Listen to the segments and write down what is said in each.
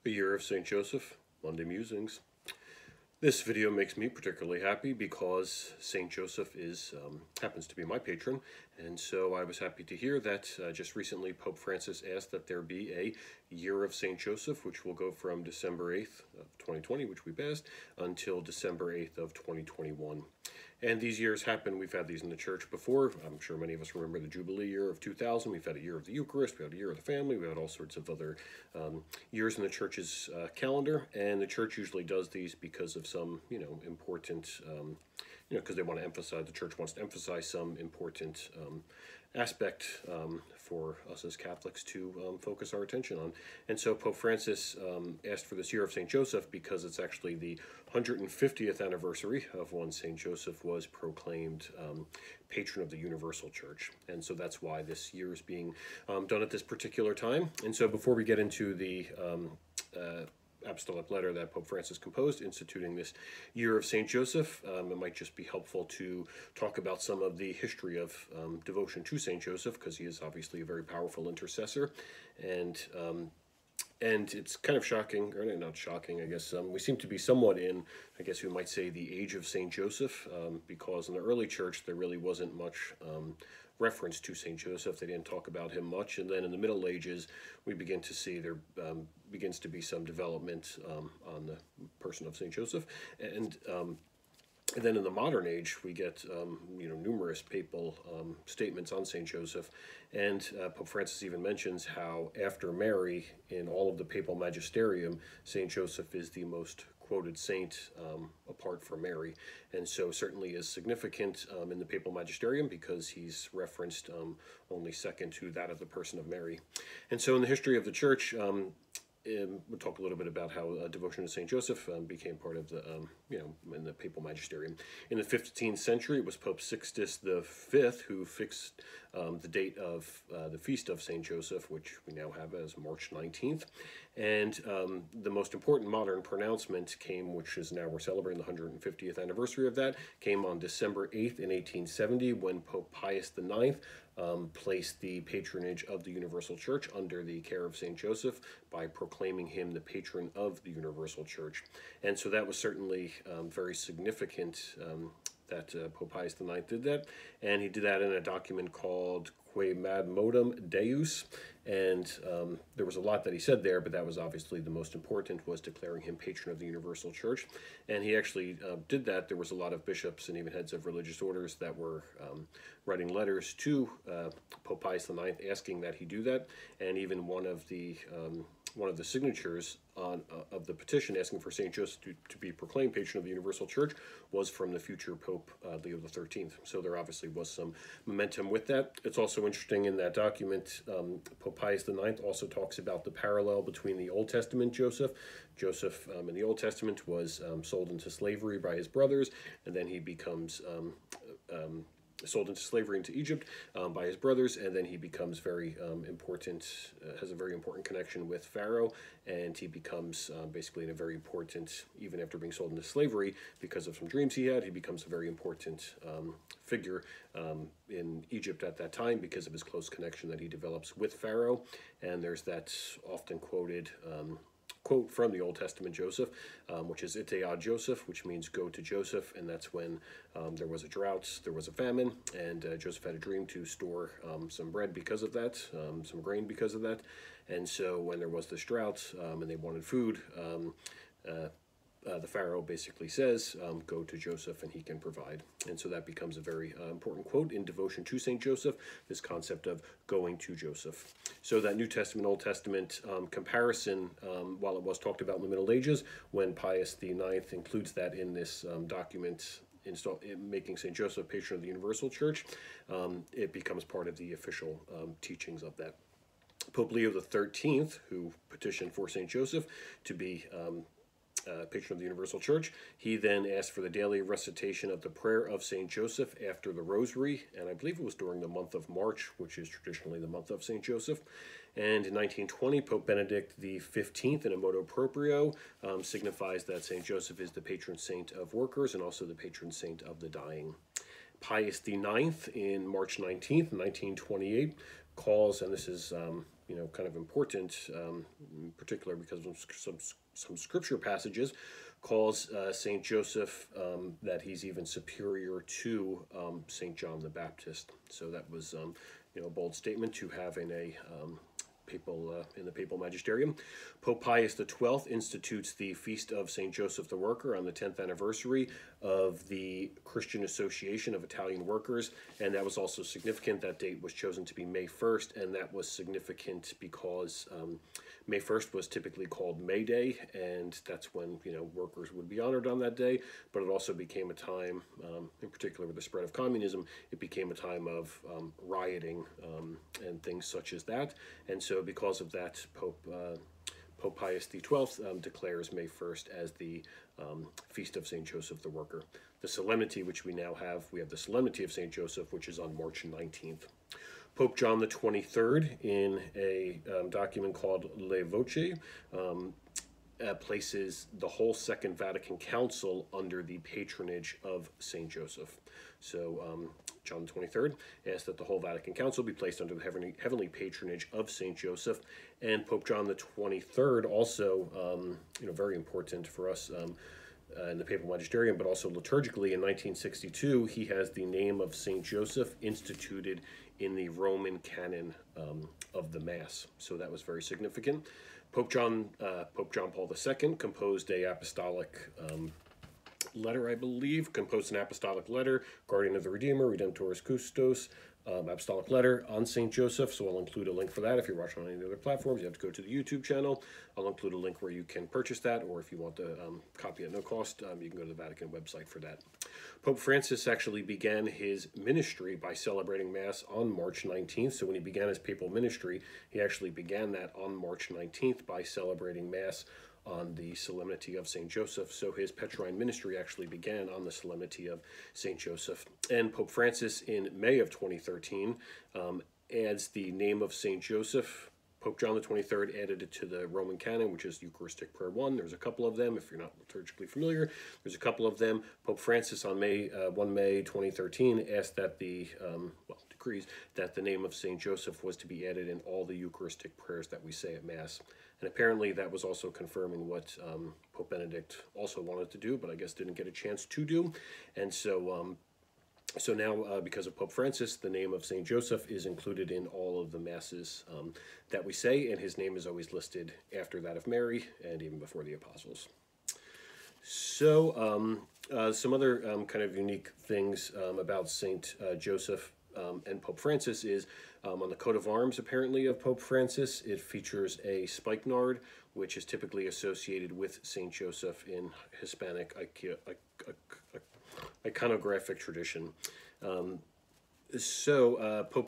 The Year of St. Joseph, Monday Musings. This video makes me particularly happy because St. Joseph happens to be my patron, and so I was happy to hear that just recently Pope Francis asked that there be a Year of St. Joseph, which will go from December 8th of 2020, which we passed, until December 8th of 2021. And these years happen. We've had these in the church before. I'm sure many of us remember the Jubilee year of 2000. We've had a year of the Eucharist. We had a year of the family. We had all sorts of other years in the church's calendar. And the church usually does these because of some, important, because they want to emphasize, the church wants to emphasize some important aspect for us as Catholics to focus our attention on. And so Pope Francis asked for this Year of St. Joseph because it's actually the 150th anniversary of when St. Joseph was proclaimed patron of the Universal Church. And so that's why this year is being done at this particular time. And so before we get into the Apostolic letter that Pope Francis composed instituting this Year of St. Joseph, it might just be helpful to talk about some of the history of devotion to St. Joseph, because he is obviously a very powerful intercessor, and it's kind of shocking, or not shocking, I guess. We seem to be somewhat in, I guess we might say, the age of St. Joseph, because in the early church there really wasn't much reference to St. Joseph. They didn't talk about him much. And then in the Middle Ages, we begin to see there begins to be some development on the person of St. Joseph. And then in the modern age, we get numerous papal statements on St. Joseph, and Pope Francis even mentions how after Mary, in all of the papal magisterium, St. Joseph is the most quoted saint apart from Mary, and so certainly is significant in the papal magisterium because he's referenced only second to that of the person of Mary. And so in the history of the church, we'll talk a little bit about how devotion to St. Joseph became part of the, in the papal magisterium. In the 15th century, it was Pope Sixtus V who fixed the date of the feast of St. Joseph, which we now have as March 19th. And the most important modern pronouncement came, which is now we're celebrating the 150th anniversary of that, came on December 8th in 1870 when Pope Pius IX placed the patronage of the Universal Church under the care of St. Joseph by proclaiming him the patron of the Universal Church. And so that was certainly very significant that Pope Pius IX did that. And he did that in a document called Quaemadmodum Deus. And there was a lot that he said there, but that was obviously the most important, was declaring him patron of the Universal Church. And he actually did that. There was a lot of bishops and even heads of religious orders that were writing letters to Pope Pius IX asking that he do that. And even one of the signatures of the petition asking for St. Joseph to be proclaimed patron of the Universal Church was from the future Pope Leo XIII. So there obviously was some momentum with that. It's also interesting in that document, Pope Pius IX also talks about the parallel between the Old Testament Joseph. Joseph in the Old Testament was sold into slavery by his brothers, and then he becomes sold into slavery into Egypt by his brothers, and then he becomes very important, has a very important connection with Pharaoh, and he becomes basically in a very important, even after being sold into slavery, because of some dreams he had, he becomes a very important figure in Egypt at that time because of his close connection that he develops with Pharaoh. And there's that often quoted quote from the Old Testament Joseph, which is Ite ad Joseph, which means go to Joseph, and that's when there was a drought, there was a famine, and Joseph had a dream to store some bread because of that, some grain because of that. And so when there was this drought and they wanted food, the Pharaoh basically says, go to Joseph and he can provide. And so that becomes a very important quote in devotion to St. Joseph, this concept of going to Joseph. So that New Testament, Old Testament comparison, while it was talked about in the Middle Ages, when Pius IX includes that in this document, making St. Joseph patron of the Universal Church, it becomes part of the official teachings of that. Pope Leo XIII, who petitioned for St. Joseph to be patron of the Universal Church, he then asked for the daily recitation of the prayer of St. Joseph after the Rosary, and I believe it was during the month of March, which is traditionally the month of St. Joseph. And in 1920, Pope Benedict XV, in a motu proprio, signifies that St. Joseph is the patron saint of workers and also the patron saint of the dying. Pius IX, in March 19th, 1928, calls, and this is kind of important, in particular because of some scripture passages, calls Saint Joseph that he's even superior to Saint John the Baptist. So that was a bold statement to have in a in the papal magisterium. Pope Pius XII institutes the Feast of St. Joseph the Worker on the 10th anniversary of the Christian Association of Italian Workers, and that was also significant. That date was chosen to be May 1st, and that was significant because May 1st was typically called May Day, and that's when workers would be honored on that day. But it also became a time, in particular with the spread of communism, it became a time of rioting and things such as that. And so because of that, Pope Pius XII declares May 1st as the Feast of St. Joseph the Worker. The solemnity which we have the Solemnity of St. Joseph, which is on March 19th. Pope John the 23rd, in a document called Le Voce, places the whole Second Vatican Council under the patronage of St. Joseph. So John the 23rd asked that the whole Vatican Council be placed under the heavenly patronage of St. Joseph. And Pope John the 23rd also, very important for us in the papal magisterium, but also liturgically in 1962, he has the name of St. Joseph instituted in the Roman canon of the Mass. So that was very significant. Pope John Paul II composed a apostolic letter, I believe, composed an apostolic letter, Guardian of the Redeemer, Redemptoris Custos, apostolic letter on St. Joseph. So I'll include a link for that. If you're watching on any other platforms, you have to go to the YouTube channel. I'll include a link where you can purchase that, or if you want the copy at no cost, you can go to the Vatican website for that. Pope Francis actually began his ministry by celebrating Mass on March 19th. So when he began his papal ministry, he actually began that on March 19th by celebrating Mass on the Solemnity of St. Joseph. So his Petrine ministry actually began on the Solemnity of St. Joseph. And Pope Francis, in May of 2013, adds the name of St. Joseph. Pope John the 23rd added it to the Roman canon, which is Eucharistic Prayer 1. There's a couple of them. If you're not liturgically familiar, there's a couple of them. Pope Francis on 1 May 2013 asked that decrees that the name of St. Joseph was to be added in all the Eucharistic prayers that we say at Mass. And apparently that was also confirming what Pope Benedict also wanted to do, but I guess didn't get a chance to do. And so now, because of Pope Francis, the name of St. Joseph is included in all of the Masses that we say, and his name is always listed after that of Mary and even before the Apostles. So some other kind of unique things about St. Joseph and Pope Francis is on the coat of arms, apparently, of Pope Francis, it features a spikenard, which is typically associated with St. Joseph in Hispanic iconographic tradition. Pope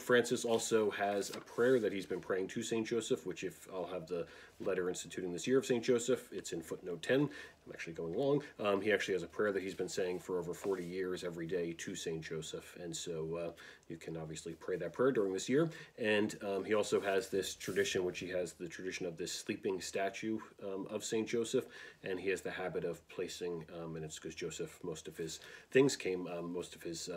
Francis also has a prayer that he's been praying to St. Joseph, which if I'll have the letter instituting this year of St. Joseph, it's in footnote 10. I'm actually going long. He actually has a prayer that he's been saying for over 40 years every day to St. Joseph. And so you can obviously pray that prayer during this year. And he also has this tradition, which he has the tradition of this sleeping statue of St. Joseph. And he has the habit of placing, and it's because Joseph, most of his things came, most of his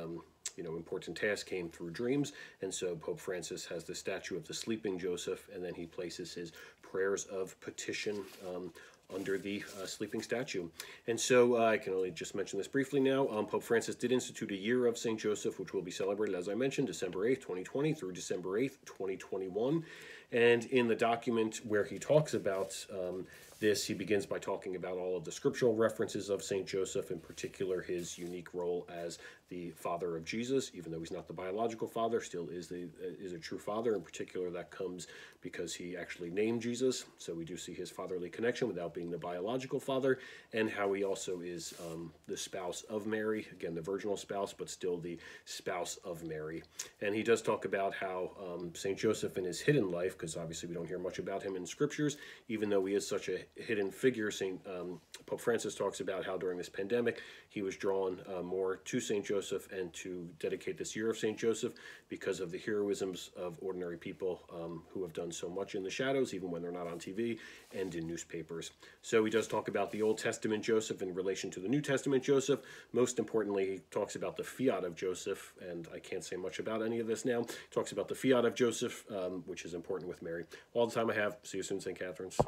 important tasks came through dreams, and so Pope Francis has the statue of the sleeping Joseph, and then he places his prayers of petition under the sleeping statue. And so I can only just mention this briefly now. Pope Francis did institute a year of St. Joseph, which will be celebrated, as I mentioned, December 8th, 2020 through December 8th, 2021. And in the document where he talks about this, he begins by talking about all of the scriptural references of St. Joseph, in particular his unique role as the father of Jesus. Even though he's not the biological father, still is a true father. In particular, that comes because he actually named Jesus. So we do see his fatherly connection without being the biological father, and how he also is the spouse of Mary, again, the virginal spouse, but still the spouse of Mary. And he does talk about how St. Joseph in his hidden life, because obviously we don't hear much about him in scriptures, even though he is such a hidden figure. Pope Francis talks about how during this pandemic he was drawn more to St. Joseph and to dedicate this year of St. Joseph because of the heroisms of ordinary people who have done so much in the shadows, even when they're not on TV and in newspapers. So he does talk about the Old Testament Joseph in relation to the New Testament Joseph. Most importantly, he talks about the fiat of Joseph, and I can't say much about any of this now. He talks about the fiat of Joseph, which is important with Mary. All the time I have. See you soon, St. Catherine's.